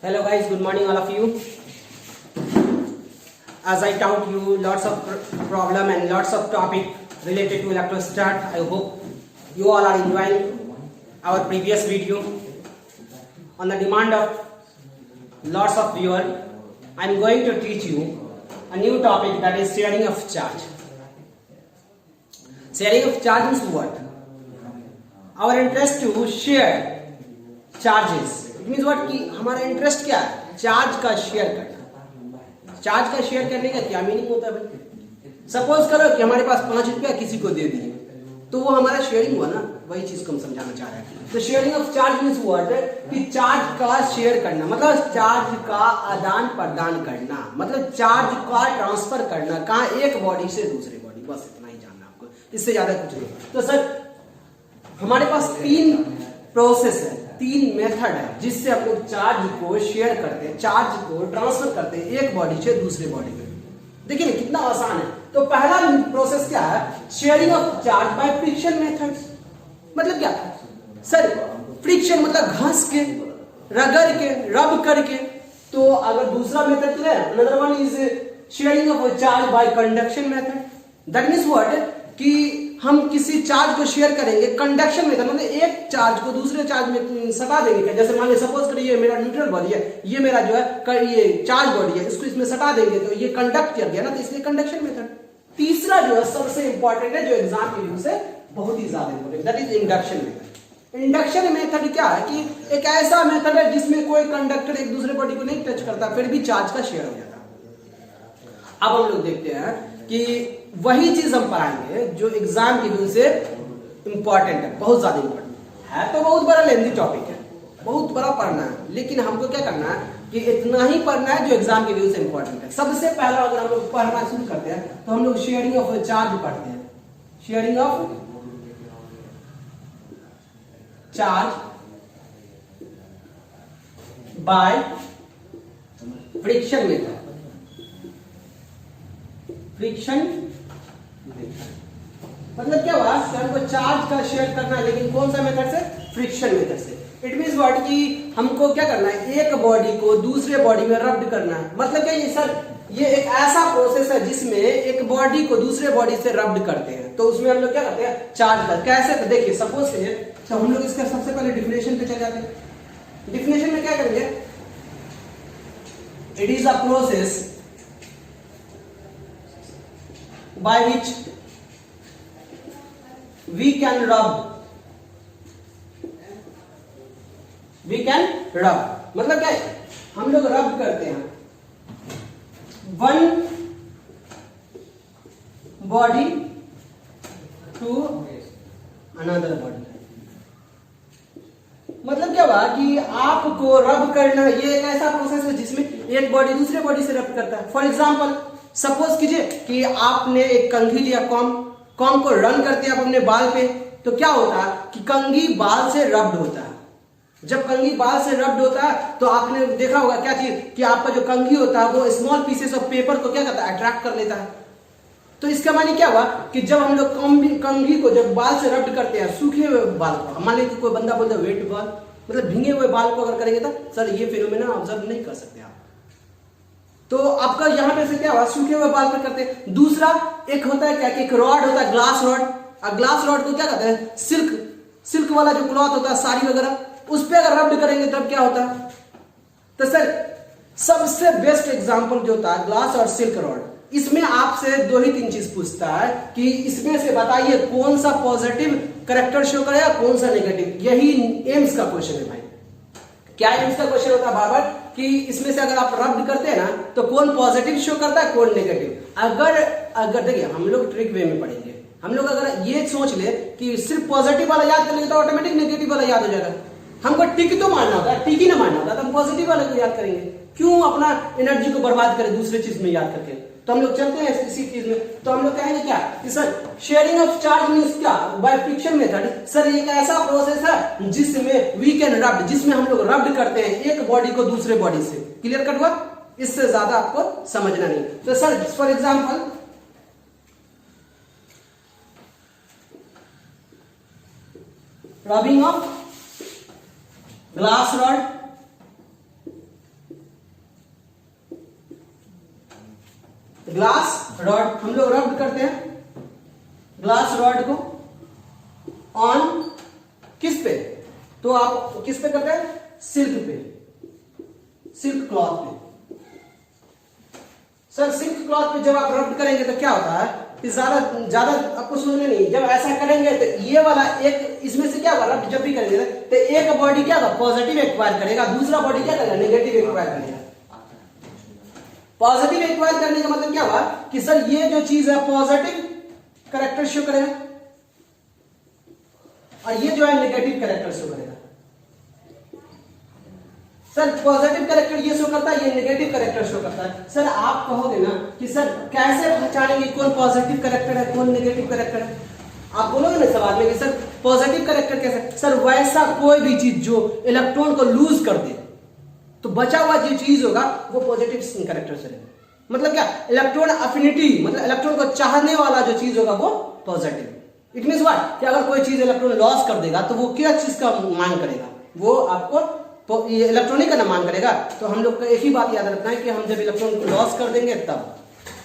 Hello guys, good morning all of you. As I taught you lots of problem and lots of topic related to electrostat. I hope you all are enjoying our previous video. On the demand of lots of viewers, I am going to teach you a new topic, that is sharing of charge. Sharing of charge means what? Our interest to share charges. It means what कि हमारा interest क्या है? Charge का share करना. Charge का share करने का क्या मीनिंग होता है भाई? सपोज करो कि हमारे पास 5 रुपया किसी को दे दिए, तो वो हमारा शेयरिंग हुआ ना. वही चीज को हम समझाना चाह रहे हैं. तो sharing of charge means what कि चार्ज का शेयर करना, मतलब चार्ज का आदान प्रदान करना, मतलब चार्ज का ट्रांसफर करना. कहाँ? एक बॉडी से दूसरे बॉडी. बस इतना ही जानना आपको, इससे ज्यादा कुछ नहीं. तो सर हमारे पास 3 प्रोसेस है, 3 मेथड है जिससे हम लोग चार्ज को शेयर करते हैं, चार्ज को ट्रांसफर करते हैं एक बॉडी से दूसरे बॉडी में. देखिए ना कितना आसान है. तो पहला प्रोसेस क्या है? Sharing of charge by friction method. मतलब क्या सर? फ्रिक्शन मतलब घस के, रगड़ के, रब करके. तो अगर दूसरा मेथड क्या है? Another one is sharing of charge by conduction method. That means what कि हम किसी चार्ज को शेयर करेंगे कंडक्शन मेथड, मतलब एक चार्ज को दूसरे चार्ज में सटा देंगे. जैसे मान लीजिए सपोज करिए ये मेरा न्यूट्रल बॉडी है, ये मेरा जो है ये चार्ज बॉडी है, इसको इसमें सटा देंगे तो ये कंडक्ट कर गया ना, तो इसलिए कंडक्शन मेथड. तीसरा जो है सबसे इंपॉर्टेंट है, जो एग्जाम के व्यू से बहुत ही ज्यादा important, that is induction method. Induction method क्या है कि एक ऐसा मेथड है जिसमें कोई कंडक्टर एक दूसरे बॉडी को नहीं टच करता, फिर भी चार्ज का शेयर हो जाता. अब हम लोग देखते हैं कि वही चीज हम पढ़ाएंगे जो एग्जाम की व्यू से इंपॉर्टेंट है, बहुत ज्यादा इंपॉर्टेंट है. तो बहुत बड़ा लेंथी टॉपिक है, बहुत बड़ा पढ़ना है, लेकिन हमको क्या करना है कि इतना ही पढ़ना है जो एग्जाम के व्यू से इंपॉर्टेंट है. सबसे पहला अगर हम लोग पढ़ना शुरू करते हैं तो हम लोग शेयरिंग ऑफ चार्ज पढ़ते हैं. Sharing of charge by friction method. Friction मतलब क्या हुआ कि हमको चार्ज का शेयर करना है, लेकिन कौन सा मेथड से? फ्रिक्शन मेथड से. इट मींस व्हाट कि हमको क्या करना है? एक बॉडी को दूसरे बॉडी में रब्ड करना है. मतलब क्या ये सर? ये एक ऐसा प्रोसेस है जिसमें एक बॉडी को दूसरे बॉडी से रब्ड करते हैं. तो उसमें हम लोग क्या करते हैं? चार्ज कर. कैसे? तो देखिए सपोज करिए, तो हम लोग इसका सबसे पहले डिफिनेशन पे चले जाते हैं. डिफिनेशन में क्या करेंगे? It is a process by which we can rub. मतलब क्या है? हम लोग रब करते हैं one body to another body. मतलब क्या हुआ कि आपको रब करना, ये एक ऐसा प्रोसेस है जिसमें एक बॉडी दूसरे बॉडी से रब करता है. फॉर एग्जाम्पल सपोज कीजिए कि आपने एक कंघी लिया, कॉम को रन करते हैं आप अपने बाल पे, तो क्या होता है कि कंघी बाल से रब्ड होता है. जब कंघी बाल से रब्ड होता है तो आपने देखा होगा क्या चीज कि आपका जो कंघी होता है वो स्मॉल पीसेस ऑफ पेपर को क्या करता है? अट्रैक्ट कर लेता है. तो इसका माने क्या हुआ कि जब हम लोग कंघी को जब बाल से रब्ड करते हैं, सूखे हुए बाल को, मान लीजिए कोई बंदा बोलता है वेट बाल, मतलब भींगे हुए बाल को अगर करेंगे तो सर ये फिनोमेना ऑब्जर्व नहीं कर सकते आप. तो आपका यहां पे से क्या हुआ? सूखे हुए बाल पर करते हैं. दूसरा एक होता है क्या कि एक रॉड होता है, ग्लास रॉड. और ग्लास रॉड को क्या कहते हैं? सिल्क वाला जो क्लॉथ होता है, साड़ी वगैरह, उस पर अगर रब्ड करेंगे तब क्या होता है? तो सर सबसे बेस्ट एग्जांपल जो होता है ग्लास और सिल्क रॉड. इसमें आपसे 2 ही 3 चीज पूछता है कि इसमें से बताइए कौन सा पॉजिटिव करेक्टर शो करेगा, कौन सा नेगेटिव. यही एम्स का क्वेश्चन है भाई. क्या एम्स का क्वेश्चन होता है बार-बार कि इसमें से अगर आप रब्ड करते हैं ना तो कौन पॉजिटिव शो करता है, कौन नेगेटिव. अगर देखिए हम लोग ट्रिक वे में पढ़ेंगे. हम लोग अगर ये सोच ले कि सिर्फ पॉजिटिव वाला याद कर लेंगे तो ऑटोमेटिक नेगेटिव वाला याद हो जाएगा. हमको टिक तो मारना होता है, टिक ही ना मारना होता तो हम पॉजिटिव वाले को याद करेंगे. क्यों अपना एनर्जी को बर्बाद करें दूसरे चीज में याद करके? तो हम लोग चलते हैं इसी चीज में. तो हम लोग कहेंगे क्या कि sir sharing of charge means क्या? By friction method. सर ये एक ऐसा प्रोसेस है जिसमें वी कैन रब्ड, जिसमें हम लोग रब्ड करते हैं एक बॉडी को दूसरे बॉडी से. क्लियर कट हुआ? इससे ज्यादा आपको समझना नहीं. तो sir for example rubbing of glass rod glass rod हम लोग रब करते हैं ग्लास रॉड को ऑन किस पे, तो आप किस पे करते हैं, सिल्क पे, सिल्क क्लॉथ पे। सर सिल्क क्लॉथ पे जब आप रब करेंगे तो क्या होता है कि ज्यादा आपको सुनने नहीं, जब ऐसा करेंगे तो ये वाला एक इसमें से क्या होगा, रब जब भी करेंगे तो एक बॉडी क्या होगा, पॉजिटिव एक्वायर करेगा, दूसरा बॉडी क्या करेगा, नेगेटिव एक्वायर करेगा। पॉजिटिव एक्वायर करने का मतलब क्या हुआ कि सर ये जो चीज है पॉजिटिव कैरेक्टर शो करेगा और ये जो है नेगेटिव कैरेक्टर शो करेगा। सर पॉजिटिव कैरेक्टर ये शो करता है, ये नेगेटिव कैरेक्टर शो करता है। सर आप कहोगे ना कि सर कैसे पहचानेंगे कौन पॉजिटिव कैरेक्टर है कौन नेगेटिव कैरेक्टर है, आप बोलोगे ना सवाल में कि सर पॉजिटिव कैरेक्टर कैसे, सर वैसा कोई भी चीज जो इलेक्ट्रॉन को लूज कर दे तो बचा हुआ जो चीज होगा वो पॉजिटिव कैरेक्टर से रहेगा। मतलब क्या, इलेक्ट्रॉन अफिनिटी मतलब इलेक्ट्रॉन को चाहने वाला जो चीज होगा वो पॉजिटिव। इट मींस व्हाट कि अगर कोई चीज इलेक्ट्रॉन लॉस कर देगा तो वो क्या चीज का मांग करेगा, वो आपको तो ये इलेक्ट्रॉनिक का ना मांग करेगा। तो हम लोग को एक ही बात याद रखना है कि हम जब इलेक्ट्रॉन को लॉस कर देंगे तब।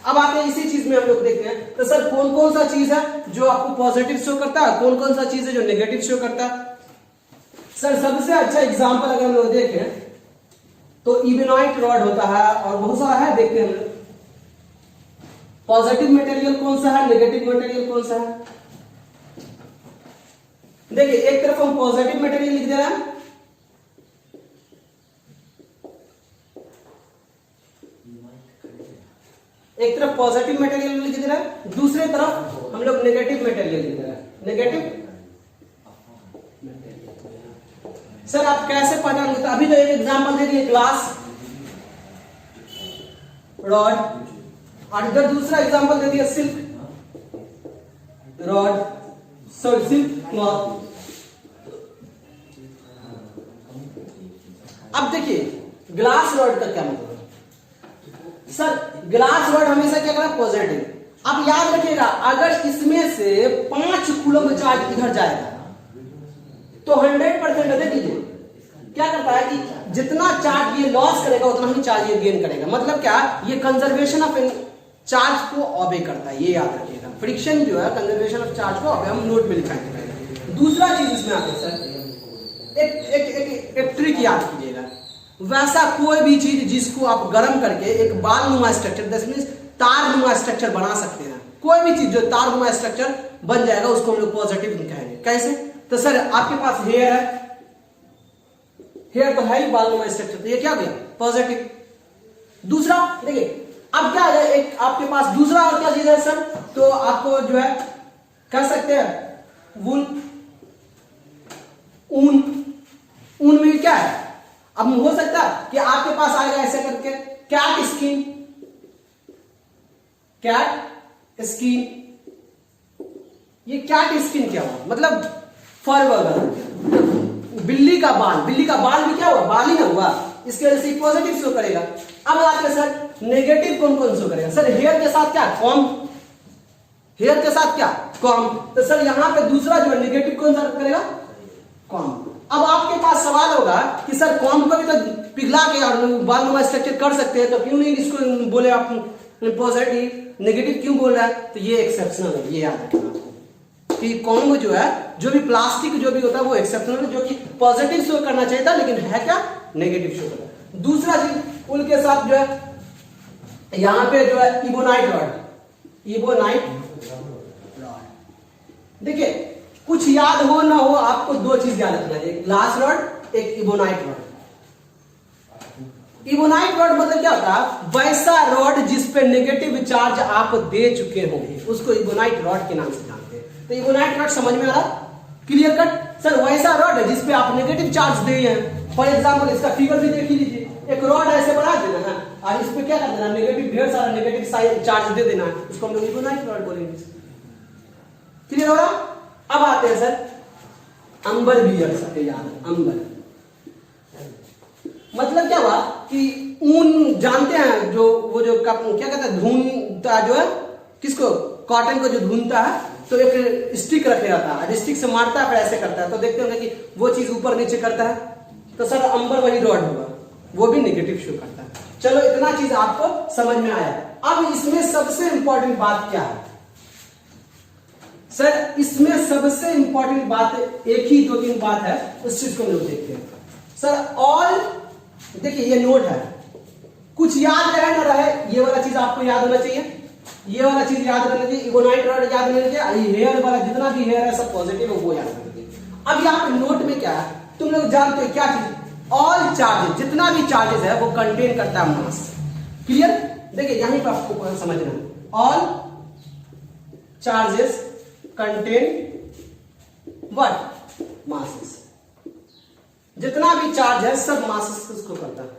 अब आते हैं इसी चीज में हम लोग देखते हैं तो सर कौन कौन सा चीज है जो आपको पॉजिटिव शो करता है, कौन कौन सा चीज है जो नेगेटिव शो करता है। सर सबसे अच्छा एग्जांपल अगर हम लोग देखें तो इबेनॉइट रॉड होता है और बहुत सारा है, देखते हैं हम लोग। पॉजिटिव मटेरियल कौन सा है, नेगेटिव मटेरियल कौन सा है। देखिए एक तरफ हम पॉजिटिव मटेरियल लिख दे रहे हैं, एक तरफ पॉजिटिव मटेरियल लिख दे रहा है, दूसरे तरफ हम लोग नेगेटिव मटेरियल लिख रहे हैं, नेगेटिव। सर आप कैसे पहचानोगे, तो अभी तो एक एग्जांपल दे दिए ग्लास रॉड और इधर दूसरा एग्जांपल दे दिया silk rod, sorry silk cloth. अब देखिए ग्लास रॉड का क्या मतलब, सर ग्लास रॉड हमेशा क्या करेगा, पॉजिटिव। अब याद रखिएगा अगर इसमें से 5 कूलम चार्ज इधर जाएगा तो 100% दे दीजिए क्या करता है कि जितना चार्ज ये लॉस करेगा उतना ही चार्ज ये गेन करेगा। मतलब क्या, ये कंजर्वेशन ऑफ चार्ज को ऑबे करता है, ये याद रखिएगा। फ्रिक्शन जो है कंजर्वेशन ऑफ चार्ज को ऑबे, हम नोट में लिखाएंगे। दूसरा चीज इसमें आता है सर एक ट्रिक याद कीजिएगा, वैसा कोई भी चीज जिसको आप गर्म करके एक बाल नुमा स्ट्रक्चर दैट मींस तार नुमा स्ट्रक्चर बना सकते हैं, कोई भी चीज जो तार नुमा स्ट्रक्चर बन जाएगा उसको हम लोग पॉजिटिव कहेंगे। कैसे, तो सर आपके पास हेयर है, हेयर तो है ही बाल नुमा स्ट्रक्चर, तो ये क्या हो गया, पॉजिटिव। दूसरा देखिए अब क्या है, एक आपके पास दूसरा और क्या चीज है सर, तो आपको जो है कह सकते हैं वूल, ऊन में क्या है। अब हो सकता है कि आपके पास आएगा ऐसे करके कैट स्किन, कैट स्किन। ये कैट स्किन क्या हुआ, मतलब फर वगैरह, बिल्ली का बाल भी क्या हुआ, बाल ही ना हुआ, इसके वजह से पॉजिटिव शो करेगा। अब आते हैं सर नेगेटिव कौन कौन शो करेगा, सर हेयर के साथ क्या, कॉम, हेयर के साथ क्या, कॉम। तो सर यहां पे दूसरा जो नेगेटिव कौन सा करेगा, कॉम। अब आपके पास सवाल होगा कि सर कॉम को भी तो पिघला के और बाल नुमा स्ट्रक्चर कर सकते हैं, तो क्यों नहीं इसको बोले आप पॉजिटिव, नेगेटिव क्यों बोल रहा है। तो ये एक्सेप्शनल है, ये याद रखना आपको कि कॉम जो है, जो भी प्लास्टिक जो भी होता है वो एक्सेप्शनल है, जो कि पॉजिटिव शो करना चाहिए था लेकिन है क्या, नेगेटिव शो कर रहा है। दूसरा चीज उल के साथ जो है यहां पे जो है इबोनाइट रॉड, इबोनाइट रॉड। देखिए कुछ याद हो ना हो आपको दो चीज याद रखना है, एक ग्लास रॉड एक इबोनाइट रॉड। इबोनाइट रॉड मतलब क्या होता है, वैसा रॉड जिस पे नेगेटिव चार्ज आप दे चुके होंगे उसको इबोनाइट रॉड के नाम से जानते हैं। तो इबोनाइट रॉड समझ में आ रहा, क्लियर कट। सर वैसा रॉड है जिसपे आप नेगेटिव चार्ज दे हैं, फॉर एग्जाम्पल इसका फिगर भी देख लीजिए, एक रॉड ऐसे बना देना है और इस पे क्या कर देना, नेगेटिव, ढेर सारा नेगेटिव चार्ज दे देना है, उसको हम लोग इबोनाइट रॉड बोलेंगे। क्लियर हो रहा। अब आते हैं सर अंबर बियर, सबके याद, अंबर मतलब क्या हुआ कि ऊन जानते हैं, जो वो जो क्या कहते हैं, धुनता जो है किसको, कॉटन को जो धुनता है तो एक स्टिक रखे रहता है, स्टिक से मारता है फिर ऐसे करता है, तो देखते होंगे कि वो चीज ऊपर नीचे करता है। तो सर अंबर वही रॉड होगा, वो भी नेगेटिव शो करता है। चलो इतना चीज आपको समझ में आया। अब इसमें सबसे इंपॉर्टेंट बात क्या है सर? इसमें सबसे इंपॉर्टेंट बात एक ही 2-3 बात है, उस चीज को हम लोग देखते हैं सर। ऑल, देखिए ये नोट है, कुछ याद रहे ना रहे, ये वाला चीज आपको याद होना चाहिए, ये वाला चीज याद रहना चाहिए, इगोनाइट रॉड याद रहना चाहिए, हेयर वाला जितना भी हेयर है सब पॉजिटिव है वो याद रहना चाहिए। अब यहाँ पे नोट में क्या है, तुम लोग जानते हो क्या चीज? ऑल चार्जेस, जितना भी चार्जेस है वो कंटेन करता है मास। क्लियर? देखिए यहीं पर आपको समझना है, all charges contain what? Masses. जितना भी चार्ज है सब मासेस को करता है।